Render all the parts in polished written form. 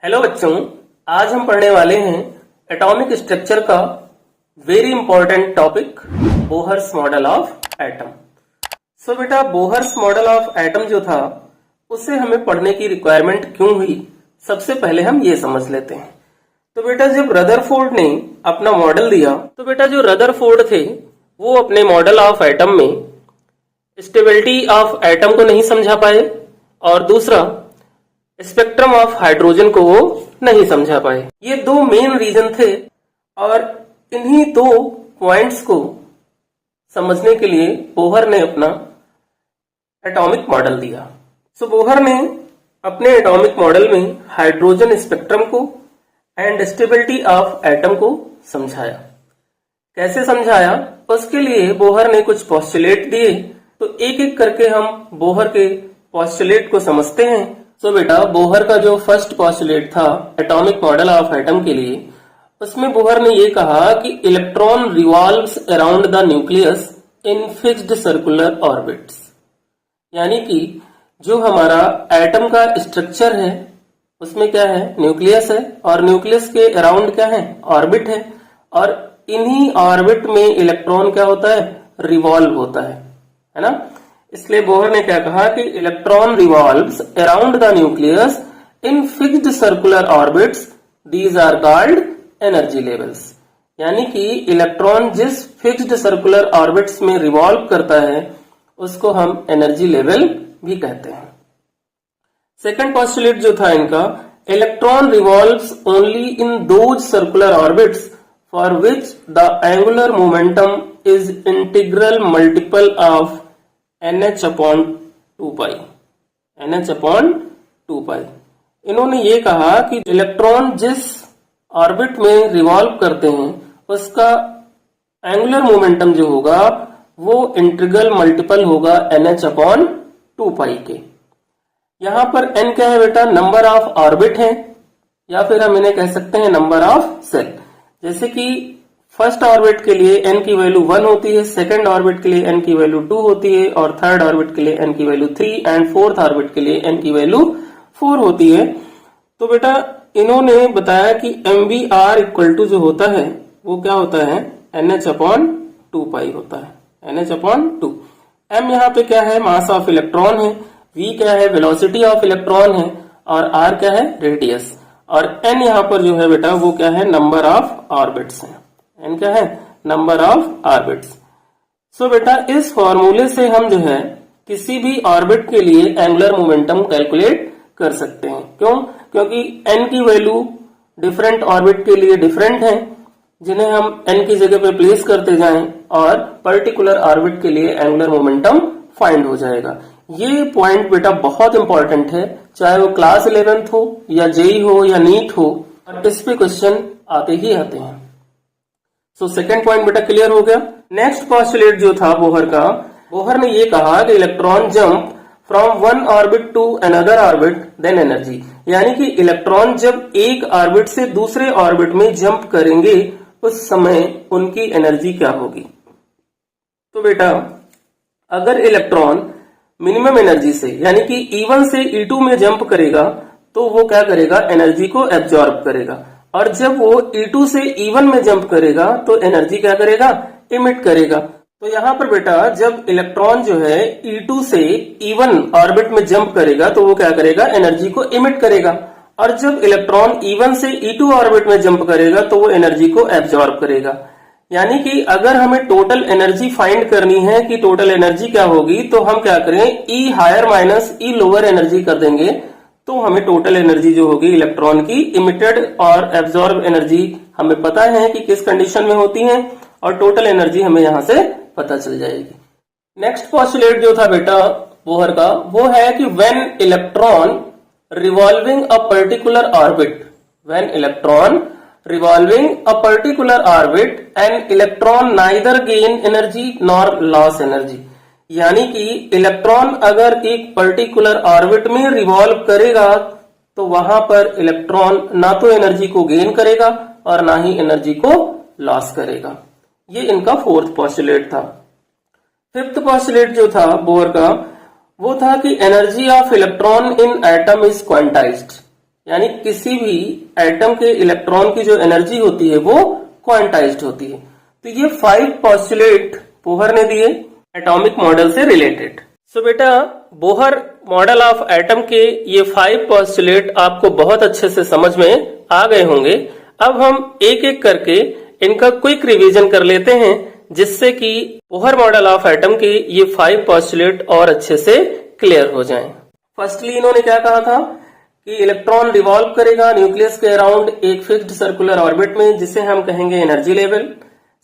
Hello बच्चों, आज हम पढ़ने वाले हैं एटॉमिक स्ट्रक्चर का very important topic Bohr's model of atom. So बेटा, बोहर्स मॉडल ऑफ एटम जो था उससे हमें पढ़ने की रिक्वायरमेंट क्यों हुई, सबसे पहले हम ये समझ लेते हैं। तो बेटा, जब रदरफोर्ड ने अपना मॉडल दिया तो बेटा जो रदरफोर्ड थे वो अपने मॉडल ऑफ एटम में स्टेबिलिटी ऑफ एटम को नहीं समझा पाए और दूसरा स्पेक्ट्रम ऑफ हाइड्रोजन को वो नहीं समझा पाए। ये दो मेन रीजन थे और इन्हीं दो पॉइंट्स को समझने के लिए बोहर ने अपना एटॉमिक मॉडल दिया। सो बोहर ने अपने एटॉमिक मॉडल में हाइड्रोजन स्पेक्ट्रम को एंड स्टेबिलिटी ऑफ एटम को समझाया। कैसे समझाया, उसके लिए बोहर ने कुछ पोस्टुलेट दिए। तो एक एक करके हम बोहर के पोस्टुलेट को समझते हैं। तो बेटा, बोहर का जो फर्स्ट पोस्टुलेट था एटॉमिक मॉडल ऑफ एटम के लिए, उसमें बोहर ने ये कहा कि electron revolves around the nucleus in fixed circular orbits. यानी कि जो हमारा एटम का स्ट्रक्चर है उसमें क्या है, न्यूक्लियस है और न्यूक्लियस के अराउंड क्या है, ऑर्बिट है। और इन्हीं ऑर्बिट में इलेक्ट्रॉन क्या होता है, रिवॉल्व होता है ना। इसलिए बोहर ने क्या कहा कि electron revolves around the nucleus in fixed circular orbits, these are called energy levels. यानी कि इलेक्ट्रॉन जिस फिक्स्ड सर्कुलर ऑर्बिट्स में रिवॉल्व करता है उसको हम एनर्जी लेवल भी कहते हैं। सेकंड पोस्टुलेट जो था इनका, electron revolves only in those circular orbits for which the angular momentum is integral multiple of NH/2π। NH/2π। इन्होंने ये कहा कि इलेक्ट्रॉन जिस ऑर्बिट में रिवॉल्व करते हैं उसका एंगुलर मोमेंटम जो होगा वो इंटीग्रल मल्टीपल होगा NH/2π के। यहां पर n क्या है बेटा, नंबर ऑफ ऑर्बिट है या फिर हम इन्हें कह सकते हैं नंबर ऑफ सेल। जैसे कि फर्स्ट ऑर्बिट के लिए n की वैल्यू 1 होती है, सेकंड ऑर्बिट के लिए n की वैल्यू 2 होती है और थर्ड ऑर्बिट के लिए n की वैल्यू 3 एंड फोर्थ ऑर्बिट के लिए n की वैल्यू 4 होती है। तो बेटा इन्होंने बताया कि MVR इक्वल टू जो होता है वो क्या होता है, NH/2π होता है, NH/2। M यहाँ पे क्या है, मास ऑफ इलेक्ट्रॉन है, V क्या है, वेलोसिटी ऑफ इलेक्ट्रॉन है और R क्या है, रेडियस। और N यहाँ पर जो है बेटा वो क्या है, नंबर ऑफ ऑर्बिट्स है। n क्या है, नंबर ऑफ ऑर्बिट्स। सो बेटा इस फॉर्मूले से हम जो है किसी भी ऑर्बिट के लिए एंगुलर मोमेंटम कैलकुलेट कर सकते हैं। क्यों? क्योंकि n की वैल्यू डिफरेंट ऑर्बिट के लिए डिफरेंट है, जिन्हें हम n की जगह पे प्लेस करते जाएं और पर्टिकुलर ऑर्बिट के लिए एंगुलर मोमेंटम फाइंड हो जाएगा। ये पॉइंट बेटा बहुत इंपॉर्टेंट है, चाहे वो क्लास 11th हो या जेई हो या नीट हो, और इस पे क्वेश्चन आते ही आते हैं। सो सेकेंड पॉइंट बेटा क्लियर हो गया। नेक्स्ट पोस्टुलेट जो था बोहर का, बोहर ने ये कहा कि electron jump from one orbit to another orbit then energy. यानी कि इलेक्ट्रॉन जब एक ऑर्बिट से दूसरे ऑर्बिट में जंप करेंगे उस समय उनकी एनर्जी क्या होगी। तो बेटा अगर इलेक्ट्रॉन मिनिमम एनर्जी से यानी कि E1 से E2 में जंप करेगा तो वो क्या करेगा, एनर्जी को एब्जॉर्ब करेगा। और जब वो E2 से E1 में जंप करेगा तो एनर्जी क्या करेगा, इमिट करेगा। तो यहाँ पर बेटा जब इलेक्ट्रॉन जो है E2 से E1 ऑर्बिट में जंप करेगा तो वो क्या करेगा, एनर्जी को इमिट करेगा। और जब इलेक्ट्रॉन E1 से E2 ऑर्बिट में जंप करेगा तो वो एनर्जी को एब्जॉर्ब करेगा। यानी कि अगर हमें टोटल एनर्जी फाइंड करनी है कि टोटल एनर्जी क्या होगी, तो हम क्या करें, E higher minus E lower energy कर देंगे तो हमें टोटल एनर्जी जो होगी इलेक्ट्रॉन की, इमिटेड और एब्जॉर्ब एनर्जी हमें पता है कि किस कंडीशन में होती है और टोटल एनर्जी हमें यहां से पता चल जाएगी। नेक्स्ट पोस्टुलेट जो था बेटा बोहर का, वो है कि when electron revolving a particular orbit, when electron revolving a particular orbit and electron neither gain energy nor loss energy. यानी कि इलेक्ट्रॉन अगर एक पर्टिकुलर ऑर्बिट में रिवॉल्व करेगा तो वहां पर इलेक्ट्रॉन ना तो एनर्जी को गेन करेगा और ना ही एनर्जी को लॉस करेगा। ये इनका फोर्थ पोस्टुलेट था। फिफ्थ पोस्टुलेट जो था बोहर का वो था कि energy of electron in atom is quantized. यानी किसी भी एटम के इलेक्ट्रॉन की जो एनर्जी होती है वो क्वांटाइज्ड होती है। तो ये 5 पोस्टुलेट बोहर ने दिए एटॉमिक मॉडल से रिलेटेड। सो बेटा बोहर मॉडल ऑफ एटम के ये 5 पोस्टुलेट आपको बहुत अच्छे से समझ में आ गए होंगे। अब हम एक एक करके इनका क्विक रिवीजन कर लेते हैं, जिससे कि बोहर मॉडल ऑफ एटम के ये 5 पोस्टुलेट और अच्छे से क्लियर हो जाएं। फर्स्टली इन्होंने क्या कहा था कि इलेक्ट्रॉन रिवॉल्व करेगा न्यूक्लियस के अराउंड एक फिक्स्ड सर्कुलर ऑर्बिट में, जिसे हम कहेंगे एनर्जी लेवल।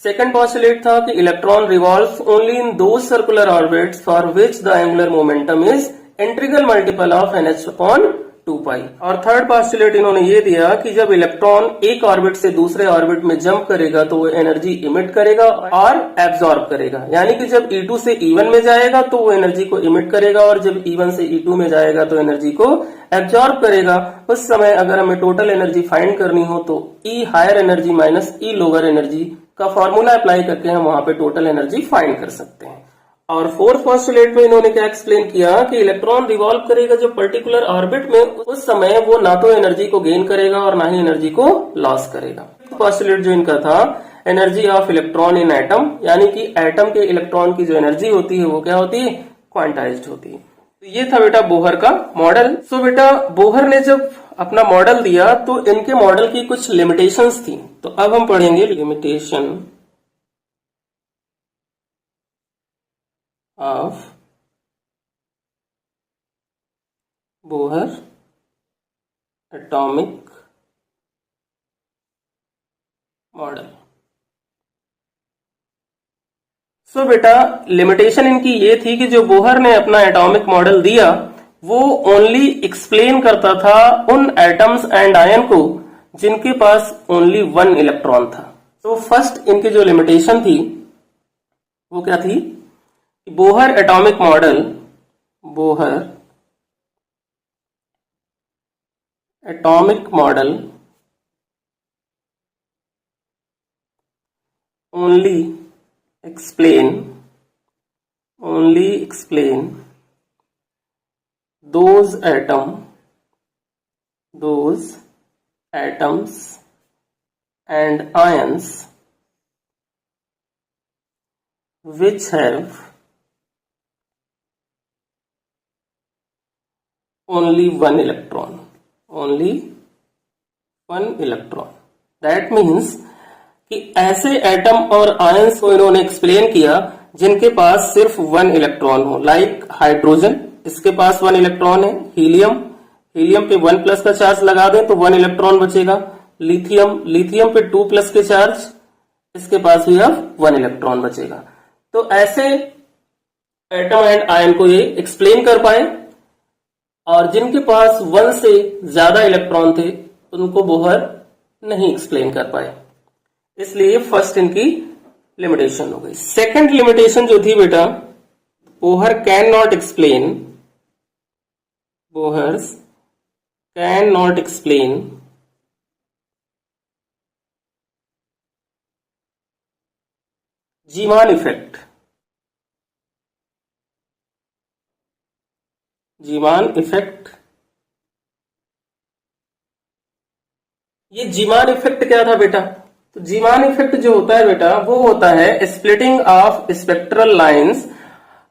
सेकंड पोस्टुलेट था कि electron revolves only in those circular orbits for which the angular momentum is integral multiple of NH upon 2π। और थर्ड पोस्टुलेट इन्होंने ये दिया कि जब इलेक्ट्रॉन एक ऑर्बिट से दूसरे ऑर्बिट में जंप करेगा तो वो एनर्जी इमिट करेगा और एब्सॉर्ब करेगा, यानी कि जब E2 से E1 में जाएगा तो वो एनर्जी को इमिट करेगा और जब E1 से E2 में जाएगा तो एनर्जी को एब्सॉर्ब करेगा। उस समय अगर हमें टोटल एनर्जी फाइंड करनी हो तो E higher energy minus E lower energy का फॉर्मूला अप्लाई करके हम वहां पे टोटल एनर्जी फाइंड कर सकते हैं। और फोर्थ पोस्टुलेट में इन्होंने क्या एक्सप्लेन किया कि इलेक्ट्रॉन रिवॉल्व करेगा जो पर्टिकुलर ऑर्बिट में, उस समय वो ना तो एनर्जी को गेन करेगा और ना ही एनर्जी को लॉस करेगा। पोस्टुलेट जो इनका था energy of electron in atom, यानी कि एटम के इलेक्ट्रॉन की जो एनर्जी होती है वो क्या होती है, क्वांटाइज्ड होती है। तो ये था बेटा बोहर का मॉडल। सो बेटा बोहर ने जब अपना मॉडल दिया तो इनके मॉडल की कुछ लिमिटेशंस थी, तो अब हम पढ़ेंगे limitation of Bohr atomic model। सो बेटा लिमिटेशन इनकी ये थी कि जो बोहर ने अपना एटॉमिक मॉडल दिया वो ओनली एक्सप्लेन करता था उन एटम्स एंड आयन को जिनके पास ओनली 1 इलेक्ट्रॉन था। तो फर्स्ट इनकी जो लिमिटेशन थी वो क्या थी, Bohr atomic model, Bohr atomic model only explain those atoms and ions which have only one electron, That means कि ऐसे एटम और आयंस को इन्होंने एक्सप्लेन किया जिनके पास सिर्फ 1 इलेक्ट्रॉन हो, लाइक हाइड्रोजन, इसके पास 1 इलेक्ट्रॉन है। हीलियम पे 1 प्लस का चार्ज लगा दें तो 1 इलेक्ट्रॉन बचेगा। लिथियम पे 2 प्लस के चार्ज, इसके पास भी अब 1 इलेक्ट्रॉन बचेगा। तो ऐसे एटम एंड आयन को ये एक्सप्लेन कर पाए, और जिनके पास 1 से ज्यादा इलेक्ट्रॉन थे उनको बोहर नहीं एक्सप्लेन कर पाए, इसलिए फर्स्ट इनकी लिमिटेशन हो गई। सेकंड लिमिटेशन जो थी बेटा, Bohr can not explain Zeeman effect. ये जीमान इफेक्ट क्या था बेटा, तो जीमान इफेक्ट जो होता है बेटा वो होता है splitting of spectral lines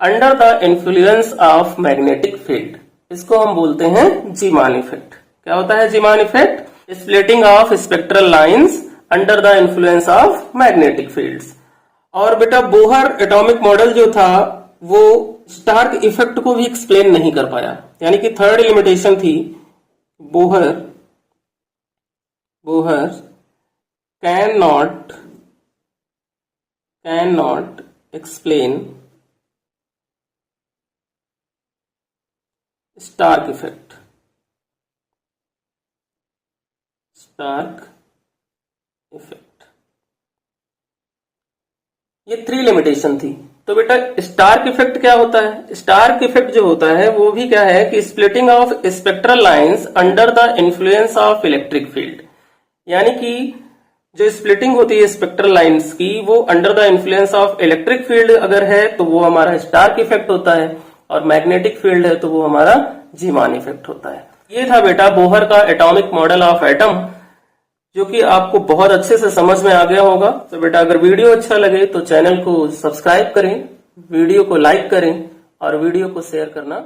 under the influence of magnetic field. इसको हम बोलते हैं जीमान इफेक्ट। क्या होता है Zeeman effect? Splitting of spectral lines under the influence of magnetic fields. और बेटा बोहर एटॉमिक मॉडल जो था वो स्टार्क इफेक्ट को भी एक्सप्लेन नहीं कर पाया, यानी कि थर्ड लिमिटेशन थी Bohr cannot explain stark effect। ये 3 लिमिटेशन थी। तो बेटा स्टार्क इफेक्ट क्या होता है? स्टार्क इफेक्ट जो होता है वो भी क्या है कि splitting of spectral lines under the influence of electric field, यानी कि जो स्प्लिटिंग होती है स्पेक्ट्रल लाइंस की वो under the influence of electric field अगर है तो वो हमारा स्टार्क इफेक्ट होता है, और मैग्नेटिक फील्ड है तो वो हमारा जीमान इफेक्ट होता है। ये था बेटा बोहर का एटॉमिक मॉडल ऑफ एटम, जो कि आपको बहुत अच्छे से समझ में आ गया होगा। तो बेटा अगर वीडियो अच्छा लगे तो चैनल को सब्सक्राइब करें, वीडियो को लाइक करें और वीडियो को शेयर करना